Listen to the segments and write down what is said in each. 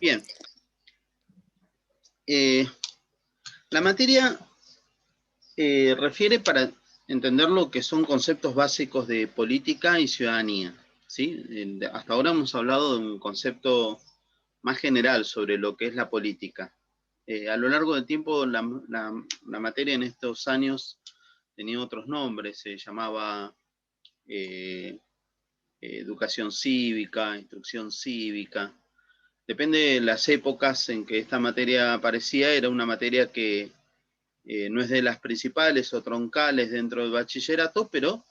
Bien. La materia refiere para entender lo que son conceptos básicos de política y ciudadanía, ¿sí? Hasta ahora hemos hablado de un concepto más general sobre lo que es la política. A lo largo del tiempo, la materia en estos años tenía otros nombres, se llamaba educación cívica, instrucción cívica. Depende de las épocas en que esta materia aparecía, era una materia que no es de las principales o troncales dentro del bachillerato, pero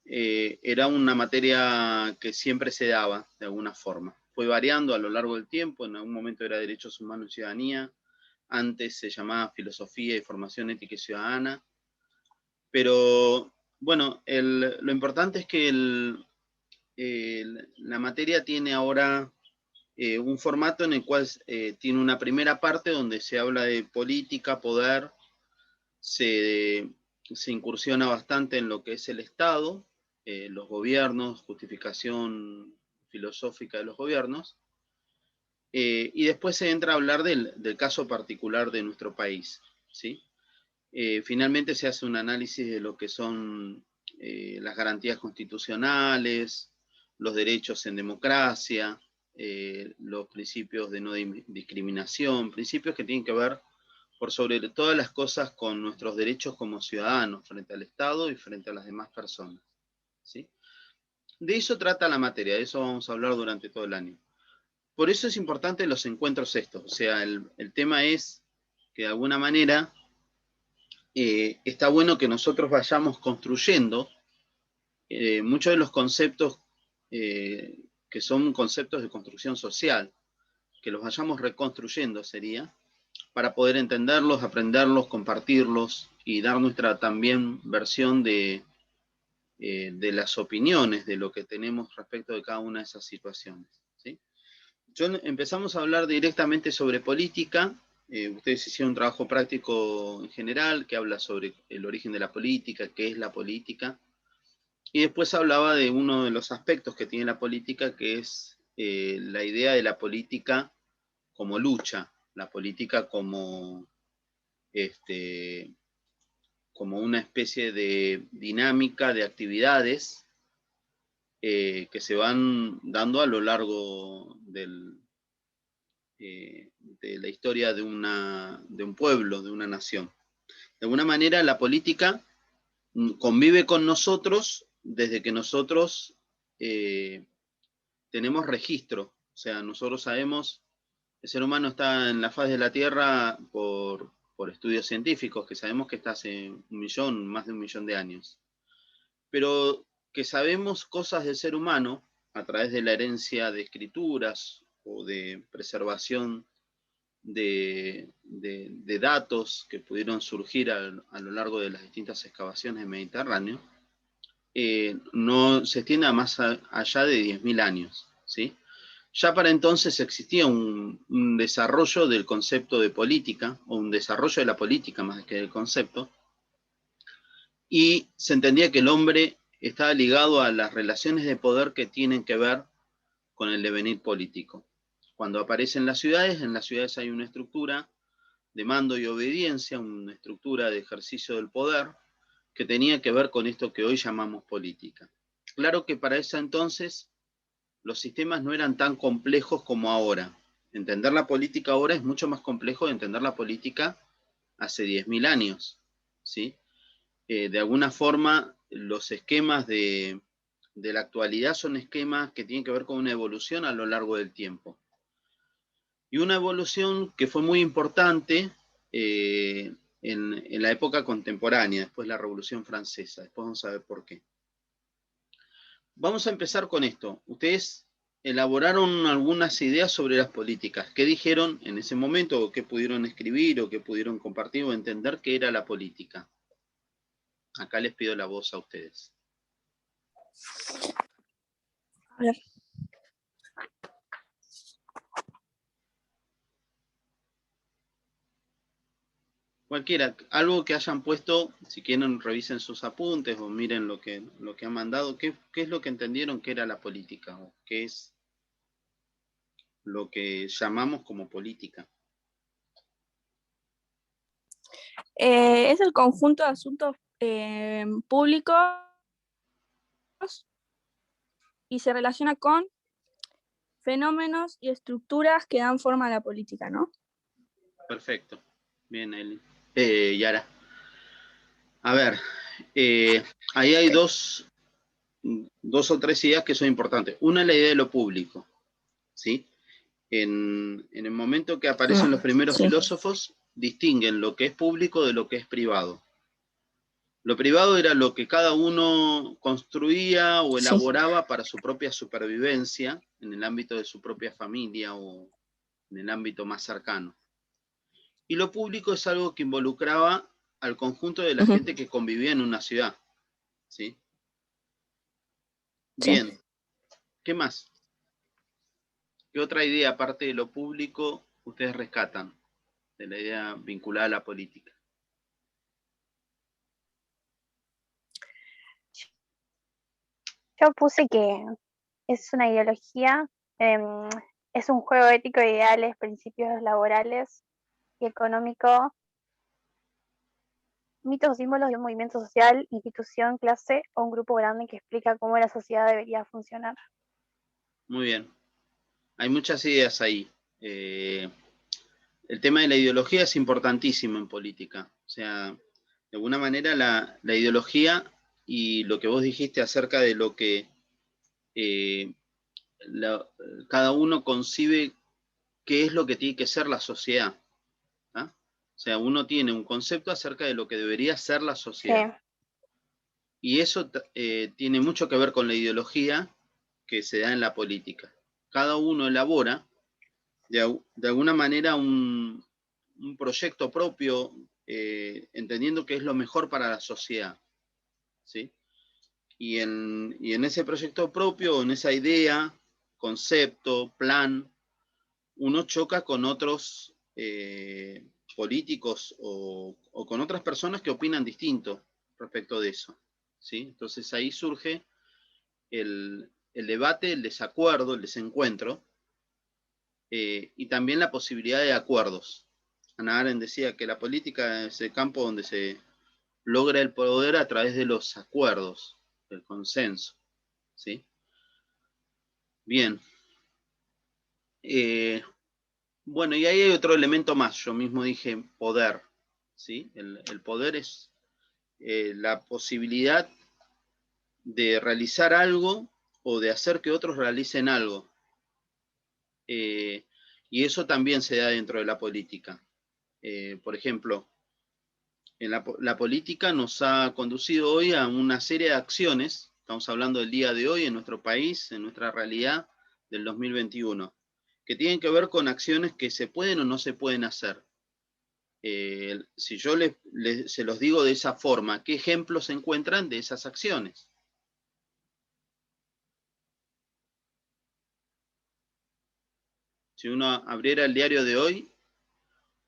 era una materia que siempre se daba de alguna forma. Fue variando a lo largo del tiempo, en algún momento era Derechos Humanos y Ciudadanía, antes se llamaba Filosofía y Formación Ética y Ciudadana, pero bueno, lo importante es que la materia tiene ahora un formato en el cual tiene una primera parte donde se habla de política, poder, se incursiona bastante en lo que es el Estado, los gobiernos, justificación filosófica de los gobiernos, y después se entra a hablar del caso particular de nuestro país, ¿sí? Finalmente se hace un análisis de lo que son las garantías constitucionales, los derechos en democracia, los principios de no discriminación, principios que tienen que ver por sobre todas las cosas con nuestros derechos como ciudadanos frente al Estado y frente a las demás personas, ¿sí? De eso trata la materia, de eso vamos a hablar durante todo el año. Por eso es importante los encuentros estos, o sea, el tema es que de alguna manera está bueno que nosotros vayamos construyendo muchos de los conceptos que son conceptos de construcción social, que los vayamos reconstruyendo sería, para poder entenderlos, aprenderlos, compartirlos y dar nuestra también versión de las opiniones de lo que tenemos respecto de cada una de esas situaciones, ¿sí? Empezamos a hablar directamente sobre política. Ustedes hicieron un trabajo práctico en general que habla sobre el origen de la política, qué es la política, y después hablaba de uno de los aspectos que tiene la política, que es la idea de la política como lucha, la política este, como una especie de dinámica de actividades que se van dando a lo largo de la historia de un pueblo, de una nación. De alguna manera la política convive con nosotros desde que nosotros tenemos registro, o sea, nosotros sabemos, el ser humano está en la faz de la Tierra por estudios científicos, que sabemos que está hace más de 1.000.000 de años, pero que sabemos cosas del ser humano a través de la herencia de escrituras o de preservación de datos que pudieron surgir a lo largo de las distintas excavaciones del Mediterráneo, no se extiende a más allá de 10.000 años, ¿sí? Ya para entonces existía un desarrollo del concepto de política, o un desarrollo de la política más que del concepto, y se entendía que el hombre estaba ligado a las relaciones de poder que tienen que ver con el devenir político. Cuando aparecen en las ciudades hay una estructura de mando y obediencia, una estructura de ejercicio del poder, que tenía que ver con esto que hoy llamamos política. Claro que para ese entonces los sistemas no eran tan complejos como ahora. Entender la política ahora es mucho más complejo de entender la política hace 10.000 años, ¿sí? De alguna forma, los esquemas de la actualidad son esquemas que tienen que ver con una evolución a lo largo del tiempo. Y una evolución que fue muy importante en la época contemporánea, después de la Revolución Francesa. Después vamos a ver por qué. Vamos a empezar con esto. Ustedes elaboraron algunas ideas sobre las políticas. ¿Qué dijeron en ese momento, o qué pudieron escribir, o qué pudieron compartir, o entender qué era la política? Acá les pido la voz a ustedes. A ver. Cualquiera, algo que hayan puesto, si quieren revisen sus apuntes o miren lo que han mandado. ¿Qué es lo que entendieron que era la política? ¿O qué es lo que llamamos como política? Es el conjunto de asuntos públicos y se relaciona con fenómenos y estructuras que dan forma a la política, ¿no? Perfecto. Bien, Eli. Yara. A ver, ahí hay dos o tres ideas que son importantes. Una es la idea de lo público, ¿sí? En el momento que aparecen los primeros filósofos, distinguen lo que es público de lo que es privado. Lo privado era lo que cada uno construía o elaboraba para su propia supervivencia en el ámbito de su propia familia o en el ámbito más cercano. Y lo público es algo que involucraba al conjunto de la gente que convivía en una ciudad, ¿sí? Bien, Sí. ¿qué más? ¿Qué otra idea, aparte de lo público, ustedes rescatan de la idea vinculada a la política? Yo puse que es una ideología, es un juego ético de ideales, principios laborales y económico, mitos o símbolos de un movimiento social, institución, clase o un grupo grande que explica cómo la sociedad debería funcionar. Muy bien. Hay muchas ideas ahí. El tema de la ideología es importantísimo en política. O sea, de alguna manera la ideología y lo que vos dijiste acerca de lo que cada uno concibe qué es lo que tiene que ser la sociedad. ¿Ah? O sea, uno tiene un concepto acerca de lo que debería ser la sociedad. Y eso tiene mucho que ver con la ideología que se da en la política. Cada uno elabora de alguna manera un proyecto propio, entendiendo que es lo mejor para la sociedad, ¿sí? Y en ese proyecto propio, en esa idea, concepto, plan, uno choca con otros políticos o con otras personas que opinan distinto respecto de eso, ¿sí? Entonces ahí surge el debate, el desacuerdo, el desencuentro, y también la posibilidad de acuerdos. Hannah Arendt decía que la política es el campo donde se logra el poder a través de los acuerdos, del consenso, ¿sí? Bien. Bueno, y ahí hay otro elemento más. Yo mismo dije poder, ¿sí? El poder es la posibilidad de realizar algo o de hacer que otros realicen algo. Y eso también se da dentro de la política. Por ejemplo, en la política nos ha conducido hoy a una serie de acciones, estamos hablando del día de hoy en nuestro país, en nuestra realidad del 2021, que tienen que ver con acciones que se pueden o no se pueden hacer. Si yo se los digo de esa forma, ¿qué ejemplos se encuentran de esas acciones? Si uno abriera el diario de hoy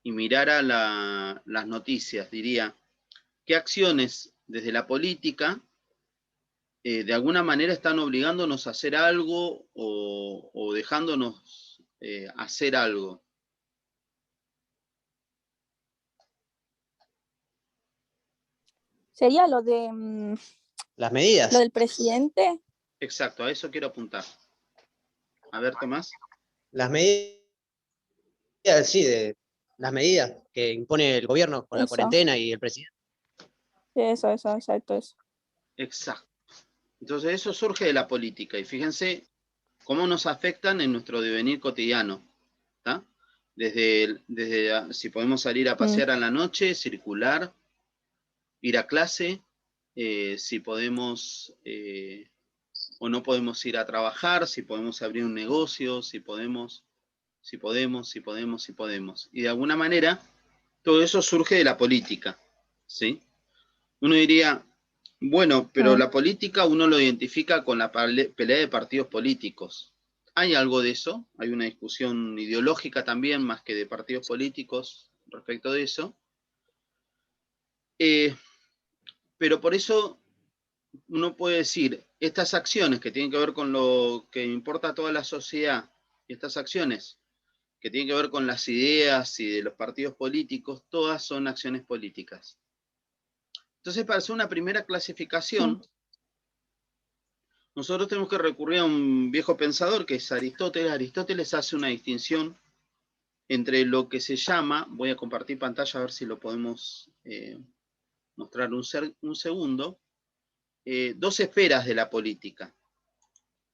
y mirara las noticias, diría, ¿qué acciones desde la política de alguna manera están obligándonos a hacer algo o dejándonos hacer algo? Sería lo de Las medidas. lo del presidente. Exacto, a eso quiero apuntar. A ver, Tomás. Las medidas, sí, las medidas que impone el gobierno con la cuarentena y el presidente. Sí, eso, exacto, eso. Exacto. Entonces eso surge de la política y fíjense cómo nos afectan en nuestro devenir cotidiano. ¿Tá? Desde si podemos salir a pasear a la noche, circular, ir a clase, si podemos o no podemos ir a trabajar, si podemos abrir un negocio, si podemos. Y de alguna manera, todo eso surge de la política, ¿sí? Uno diría, bueno, pero la política uno lo identifica con la pelea de partidos políticos. ¿Hay algo de eso? Hay una discusión ideológica también, más que de partidos políticos respecto de eso. Pero por eso uno puede decir, estas acciones que tienen que ver con lo que importa a toda la sociedad Y estas acciones que tienen que ver con las ideas y de los partidos políticos, todas son acciones políticas. Entonces, para hacer una primera clasificación, nosotros tenemos que recurrir a un viejo pensador que es Aristóteles. Aristóteles hace una distinción entre lo que se llama, voy a compartir pantalla a ver si lo podemos mostrar un segundo, dos esferas de la política.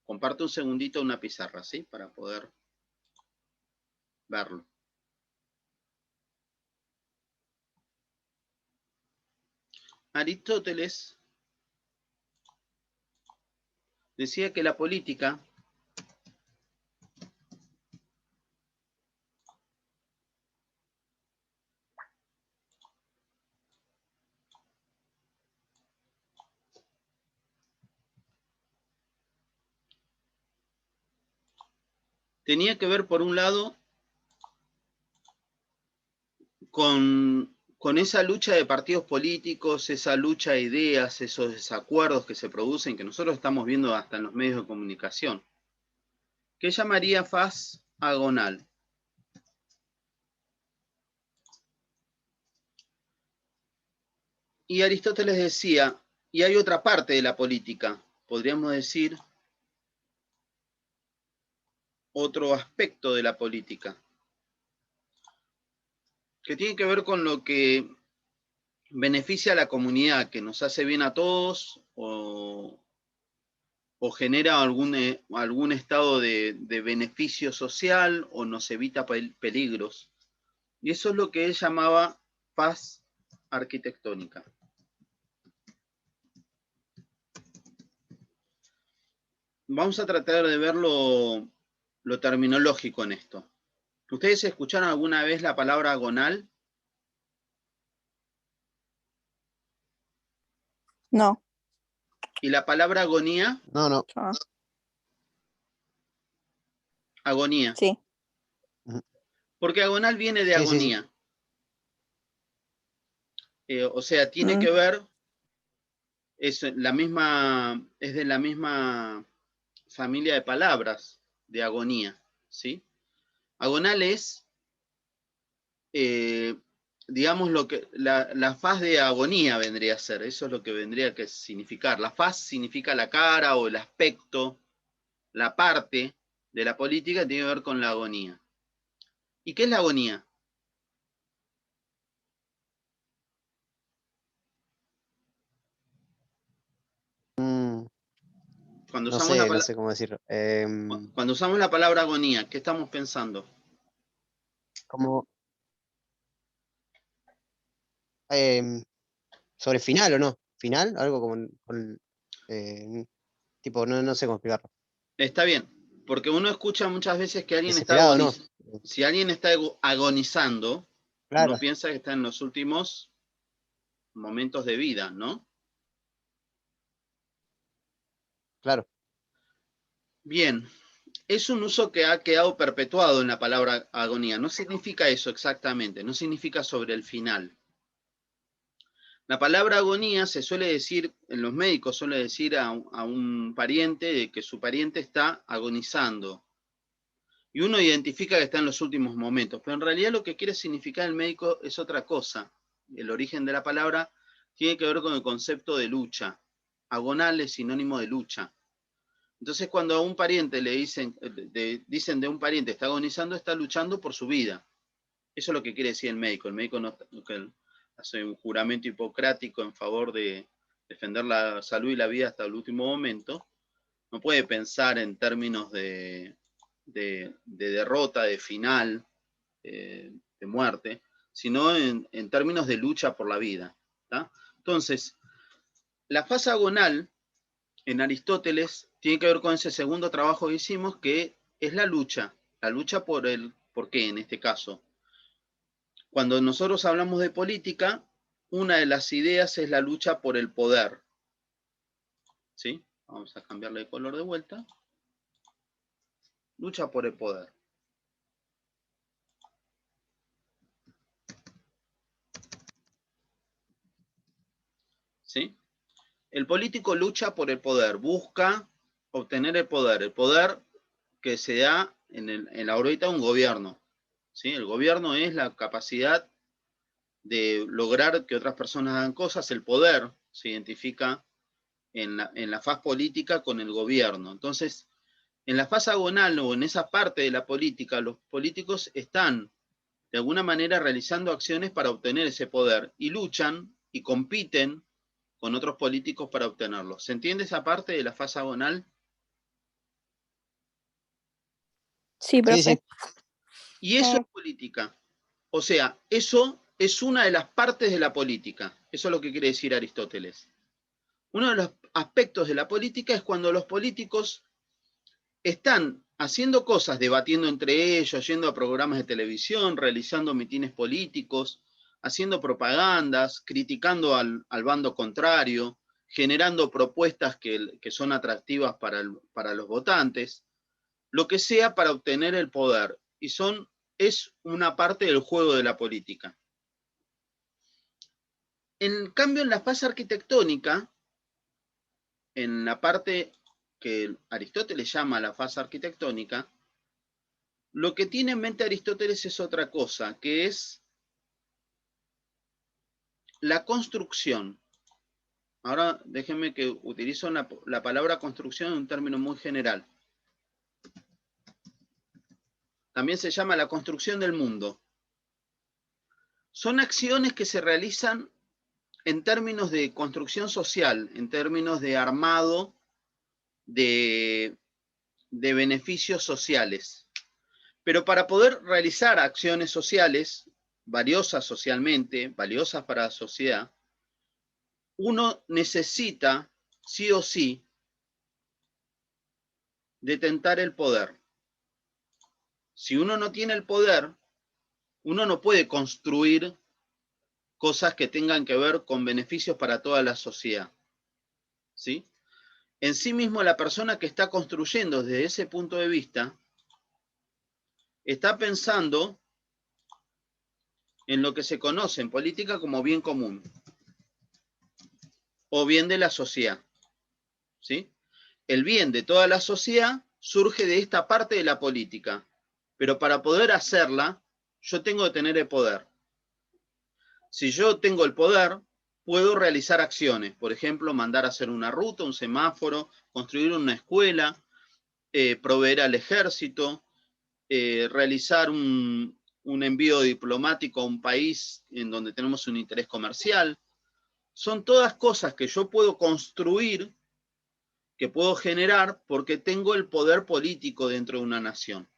Comparto un segundito una pizarra, ¿sí? Para poder verlo. Aristóteles decía que la política tenía que ver, por un lado, con esa lucha de partidos políticos, esa lucha de ideas, esos desacuerdos que se producen, que nosotros estamos viendo hasta en los medios de comunicación, que llamaría faz agonal. Y Aristóteles decía, y hay otra parte de la política, podríamos decir, otro aspecto de la política, que tiene que ver con lo que beneficia a la comunidad, que nos hace bien a todos o genera algún estado de beneficio social o nos evita peligros. Y eso es lo que él llamaba paz arquitectónica. Vamos a tratar de ver lo terminológico en esto. ¿Ustedes escucharon alguna vez la palabra agonal? No. ¿Y la palabra agonía? No, no. Ah, Agonía. sí. Porque agonal viene de Sí, agonía. O sea, tiene que ver, es de la misma familia de palabras de agonía, ¿sí? Agonal es, digamos, la faz de agonía vendría a ser, eso es lo que vendría a significar. La faz significa la cara o el aspecto, la parte de la política tiene que ver con la agonía. ¿Y qué es la agonía? Cuando No usamos sé, no sé cómo decirlo. cuando usamos la palabra agonía, ¿qué estamos pensando? Como sobre final o no. ¿Final? Algo como tipo, no sé cómo explicarlo. Está bien, porque uno escucha muchas veces que alguien está Desesperado, ¿no? Si alguien está agonizando, Claro, uno piensa que está en los últimos momentos de vida, ¿no? claro. Bien, es un uso que ha quedado perpetuado en la palabra agonía. No significa eso exactamente, no significa sobre el final. La palabra agonía se suele decir, en los médicos suele decir a un pariente de que su pariente está agonizando. Y uno identifica que está en los últimos momentos, pero en realidad lo que quiere significar el médico es otra cosa. El origen de la palabra tiene que ver con el concepto de lucha. Agonal es sinónimo de lucha. Entonces, cuando a un pariente le dicen de un pariente está agonizando, está luchando por su vida. Eso es lo que quiere decir el médico. El médico no hace un juramento hipocrático en favor de defender la salud y la vida hasta el último momento. No puede pensar en términos de derrota, de final, de muerte, sino en términos de lucha por la vida. ¿tá? Entonces, la fase agonal en Aristóteles tiene que ver con ese segundo trabajo que hicimos, que es la lucha por qué en este caso. Cuando nosotros hablamos de política, una de las ideas es la lucha por el poder. ¿Sí? Vamos a cambiarle de color de vuelta. Lucha por el poder. ¿Sí? El político lucha por el poder, busca obtener el poder que se da en la órbita de un gobierno. ¿Sí? El gobierno es la capacidad de lograr que otras personas hagan cosas. El poder se identifica en la faz política con el gobierno. Entonces, en la faz agonal o en esa parte de la política, los políticos están de alguna manera realizando acciones para obtener ese poder y luchan y compiten con otros políticos para obtenerlo. ¿Se entiende esa parte de la fase agonal? Sí, profe. Sí, sí. Y eso es política. O sea, eso es una de las partes de la política. Eso es lo que quiere decir Aristóteles. Uno de los aspectos de la política es cuando los políticos están haciendo cosas, debatiendo entre ellos, yendo a programas de televisión, realizando mitines políticos, haciendo propagandas, criticando al bando contrario, generando propuestas que son atractivas para los votantes, lo que sea para obtener el poder. Y es una parte del juego de la política. En cambio, en la fase arquitectónica, en la parte que Aristóteles llama la fase arquitectónica, lo que tiene en mente Aristóteles es otra cosa, que es la construcción. Ahora déjenme que utilizo la palabra construcción en un término muy general. También se llama la construcción del mundo. Son acciones que se realizan en términos de construcción social, en términos de armado de beneficios sociales. Pero para poder realizar acciones sociales, valiosas socialmente, valiosas para la sociedad, uno necesita, sí o sí, detentar el poder. Si uno no tiene el poder, uno no puede construir cosas que tengan que ver con beneficios para toda la sociedad. ¿Sí? En sí mismo, la persona que está construyendo desde ese punto de vista está pensando en lo que se conoce en política como bien común o bien de la sociedad. ¿Sí? El bien de toda la sociedad surge de esta parte de la política, pero para poder hacerla, yo tengo que tener el poder. Si yo tengo el poder, puedo realizar acciones, por ejemplo, mandar a hacer una ruta, un semáforo, construir una escuela, proveer al ejército, realizar un envío diplomático a un país en donde tenemos un interés comercial. Son todas cosas que yo puedo construir, que puedo generar, porque tengo el poder político dentro de una nación.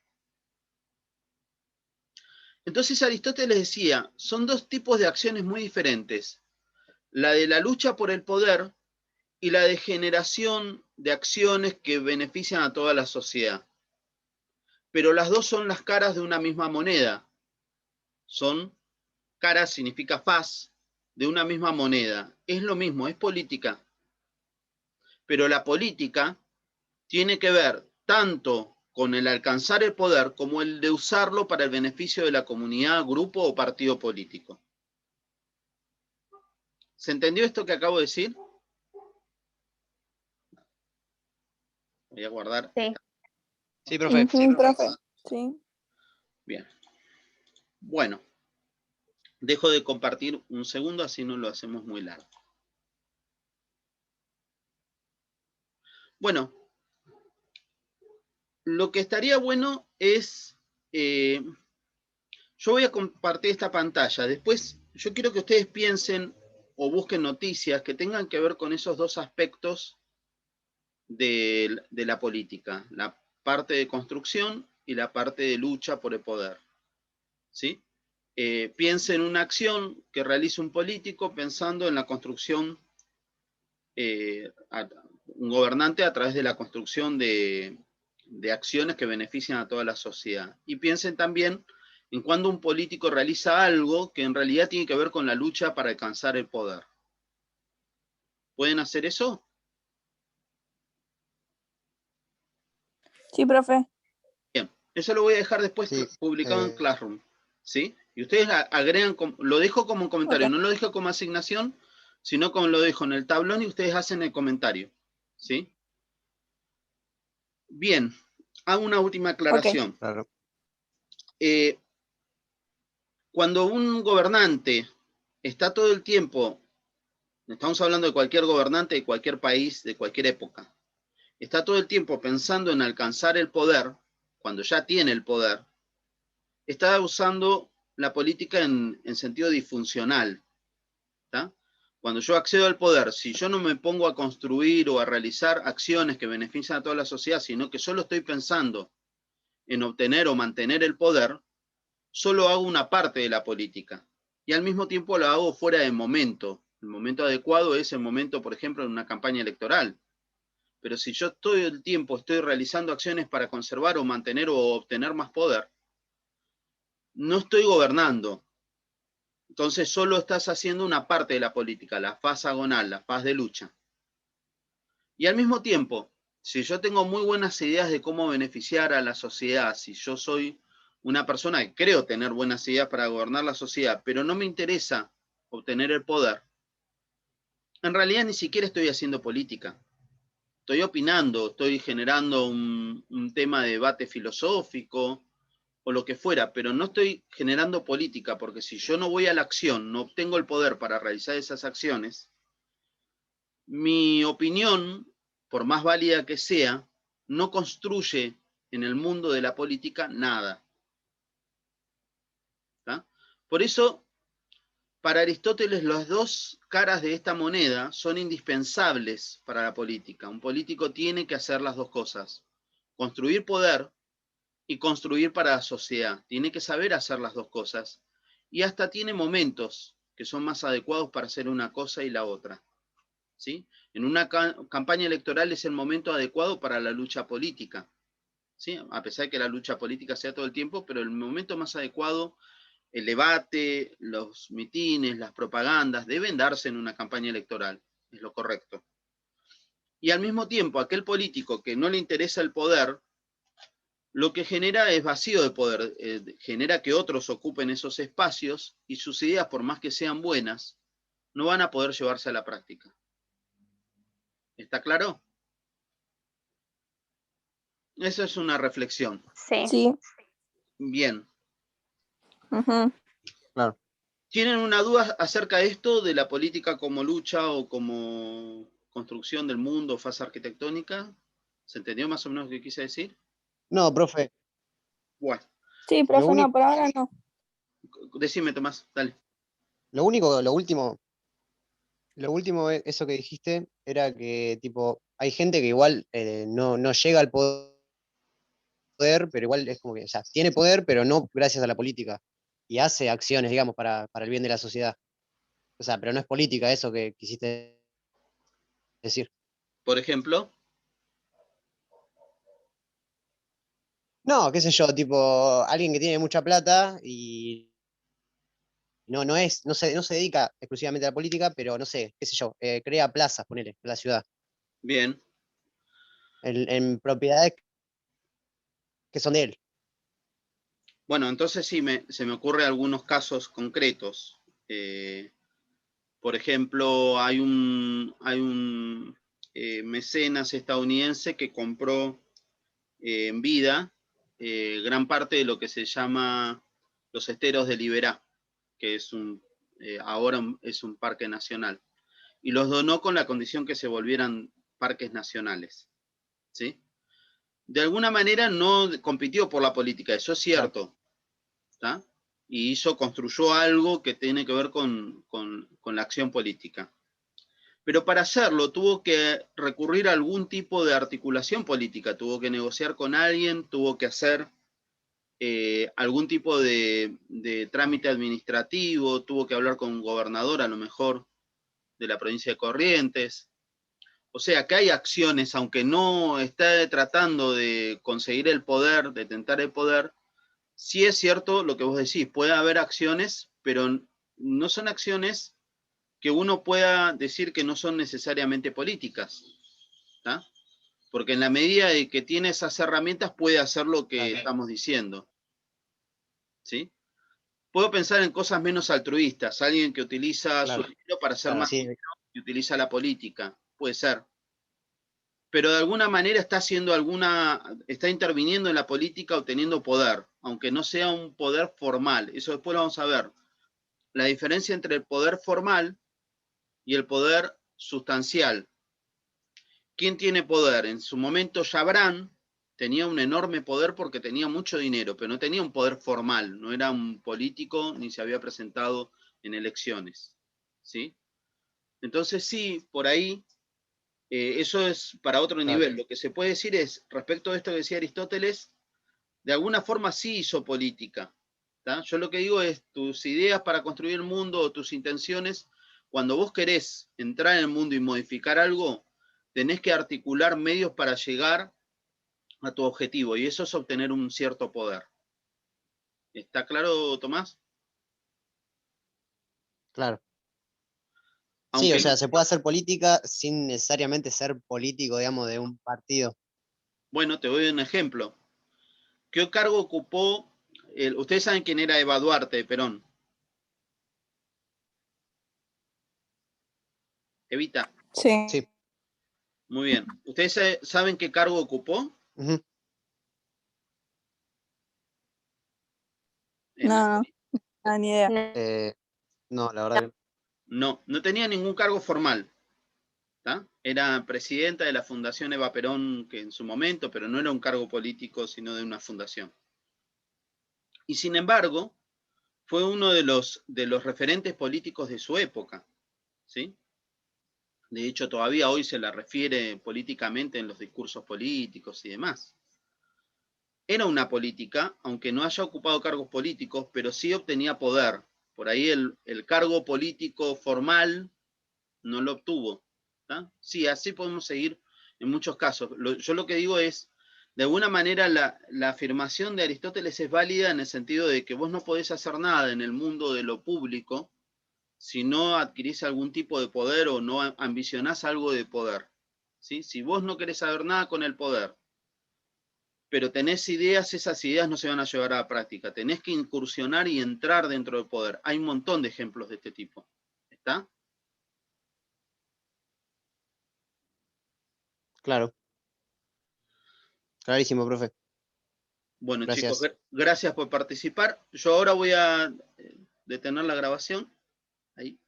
Entonces Aristóteles decía, son dos tipos de acciones muy diferentes. La de la lucha por el poder y la de generación de acciones que benefician a toda la sociedad. Pero las dos son las caras de una misma moneda. Son caras, significa faz, de una misma moneda. Es lo mismo, es política. Pero la política tiene que ver tanto con el alcanzar el poder como el de usarlo para el beneficio de la comunidad, grupo o partido político. ¿Se entendió esto que acabo de decir? Voy a guardar. Sí. Sí, profe. Sí, profe. Sí. Bien. Bueno, dejo de compartir un segundo, así no lo hacemos muy largo. Bueno, lo que estaría bueno es, yo voy a compartir esta pantalla. Después, yo quiero que ustedes piensen o busquen noticias que tengan que ver con esos dos aspectos de la política, la parte de construcción y la parte de lucha por el poder. ¿Sí? Piense en una acción que realice un político pensando en la construcción, un gobernante a través de la construcción de acciones que benefician a toda la sociedad. Y piensen también en cuando un político realiza algo que en realidad tiene que ver con la lucha para alcanzar el poder. ¿Pueden hacer eso? Sí, profe. Bien, eso lo voy a dejar después Sí, publicado en Classroom. ¿Sí? Y ustedes agregan, lo dejo como un comentario, Ok. no lo dejo como asignación, sino como lo dejo en el tablón y ustedes hacen el comentario. ¿Sí? Bien, Hago una última aclaración. Claro. Cuando un gobernante está todo el tiempo, estamos hablando de cualquier gobernante de cualquier país, de cualquier época, está todo el tiempo pensando en alcanzar el poder, cuando ya tiene el poder, está usando la política en sentido disfuncional. ¿Tá? Cuando yo accedo al poder, si yo no me pongo a construir o a realizar acciones que benefician a toda la sociedad, sino que solo estoy pensando en obtener o mantener el poder, solo hago una parte de la política. Y al mismo tiempo lo hago fuera de momento. El momento adecuado es el momento, por ejemplo, en una campaña electoral. Pero si yo todo el tiempo estoy realizando acciones para conservar o mantener o obtener más poder, no estoy gobernando. Entonces solo estás haciendo una parte de la política, la faz agonal, la faz de lucha. Y al mismo tiempo, si yo tengo muy buenas ideas de cómo beneficiar a la sociedad, si yo soy una persona que creo tener buenas ideas para gobernar la sociedad, pero no me interesa obtener el poder, en realidad ni siquiera estoy haciendo política. Estoy opinando, estoy generando un tema de debate filosófico o lo que fuera, pero no estoy generando política, porque si yo no voy a la acción, no obtengo el poder para realizar esas acciones, mi opinión, por más válida que sea, no construye en el mundo de la política nada. ¿Tá? Por eso, para Aristóteles, las dos caras de esta moneda son indispensables para la política. Un político tiene que hacer las dos cosas: construir poder y construir para la sociedad. Tiene que saber hacer las dos cosas. Y hasta tiene momentos que son más adecuados para hacer una cosa y la otra. ¿Sí? En una campaña electoral es el momento adecuado para la lucha política. ¿Sí? A pesar de que la lucha política sea todo el tiempo, pero el momento más adecuado, el debate, los mitines, las propagandas, deben darse en una campaña electoral. Es lo correcto. Y al mismo tiempo, aquel político que no le interesa el poder, lo que genera es vacío de poder, genera que otros ocupen esos espacios y sus ideas, por más que sean buenas, no van a poder llevarse a la práctica. ¿Está claro? Eso es una reflexión. Sí. Sí. Bien. Ujú. Claro. ¿Tienen una duda acerca de esto, de la política como lucha o como construcción del mundo, fase arquitectónica? ¿Se entendió más o menos lo que quise decir? No, profe, Bueno, Sí, lo profe, no, único, por ahora no. decime, Tomás, dale. lo último, eso que dijiste, era que, tipo, hay gente que igual no llega al poder, pero igual es como que, o sea, tiene poder, pero no gracias a la política. Y hace acciones, digamos, para el bien de la sociedad. O sea, pero no es política eso que quisiste decir. Por ejemplo, No, qué sé yo, tipo, alguien que tiene mucha plata y no se dedica exclusivamente a la política, pero no sé, qué sé yo, crea plazas, ponele, en la ciudad, bien. en propiedades que son de él. Bueno, entonces sí, se me ocurren algunos casos concretos. Por ejemplo, hay un mecenas estadounidense que compró en vida gran parte de lo que se llama los esteros de Liberá, que es ahora es un parque nacional, y los donó con la condición que se volvieran parques nacionales. ¿Sí? De alguna manera no compitió por la política, eso es cierto. ¿Tá? Y construyó algo que tiene que ver con la acción política. Pero para hacerlo tuvo que recurrir a algún tipo de articulación política, tuvo que negociar con alguien, tuvo que hacer algún tipo de trámite administrativo, tuvo que hablar con un gobernador a lo mejor de la provincia de Corrientes. O sea que hay acciones, aunque no esté tratando de conseguir el poder, de tentar el poder, sí es cierto lo que vos decís, puede haber acciones, pero no son acciones que uno pueda decir que no son necesariamente políticas. ¿Tá? Porque en la medida de que tiene esas herramientas puede hacer lo que estamos diciendo. ¿Sí? Puedo pensar en cosas menos altruistas, alguien que utiliza su dinero para hacer más dinero y utiliza la política, puede ser. pero de alguna manera está interviniendo en la política obteniendo poder, aunque no sea un poder formal. Eso después lo vamos a ver. La diferencia entre el poder formal y el poder sustancial. ¿Quién tiene poder? En su momento Chabrán tenía un enorme poder porque tenía mucho dinero, pero no tenía un poder formal, no era un político ni se había presentado en elecciones. ¿Sí? Entonces sí, por ahí, eso es para otro nivel. Lo que se puede decir es, respecto a esto que decía Aristóteles, de alguna forma sí hizo política. ¿Tá? Yo lo que digo es, tus ideas para construir el mundo o tus intenciones, cuando vos querés entrar en el mundo y modificar algo, tenés que articular medios para llegar a tu objetivo, y eso es obtener un cierto poder. ¿Está claro, Tomás? Claro. Sí, Aunque o sea, se puede hacer política sin necesariamente ser político, digamos, de un partido. bueno, te doy un ejemplo. ¿Qué cargo ocupó? Ustedes saben quién era Eva Duarte de Perón. Evita. Sí. Sí. Muy bien. ¿Ustedes saben qué cargo ocupó? Ujú. No, ni idea. No, la verdad que No, no tenía ningún cargo formal. ¿Tá? Era presidenta de la Fundación Eva Perón, que en su momento, pero no era un cargo político, sino de una fundación. Y sin embargo, fue uno de los referentes políticos de su época. ¿Sí? De hecho, todavía hoy se la refiere políticamente en los discursos políticos y demás. Era una política, aunque no haya ocupado cargos políticos, pero sí obtenía poder. Por ahí el cargo político formal no lo obtuvo. ¿Tá? Sí, así podemos seguir en muchos casos. Yo lo que digo es, de alguna manera la afirmación de Aristóteles es válida en el sentido de que vos no podés hacer nada en el mundo de lo público si no adquirís algún tipo de poder o no ambicionás algo de poder. ¿Sí? Si vos no querés saber nada con el poder, pero tenés ideas, esas ideas no se van a llevar a la práctica. Tenés que incursionar y entrar dentro del poder. Hay un montón de ejemplos de este tipo. ¿Está? claro. Clarísimo, profe. Bueno, chicos, Gracias. gracias por participar. Yo ahora voy a detener la grabación. Ahí.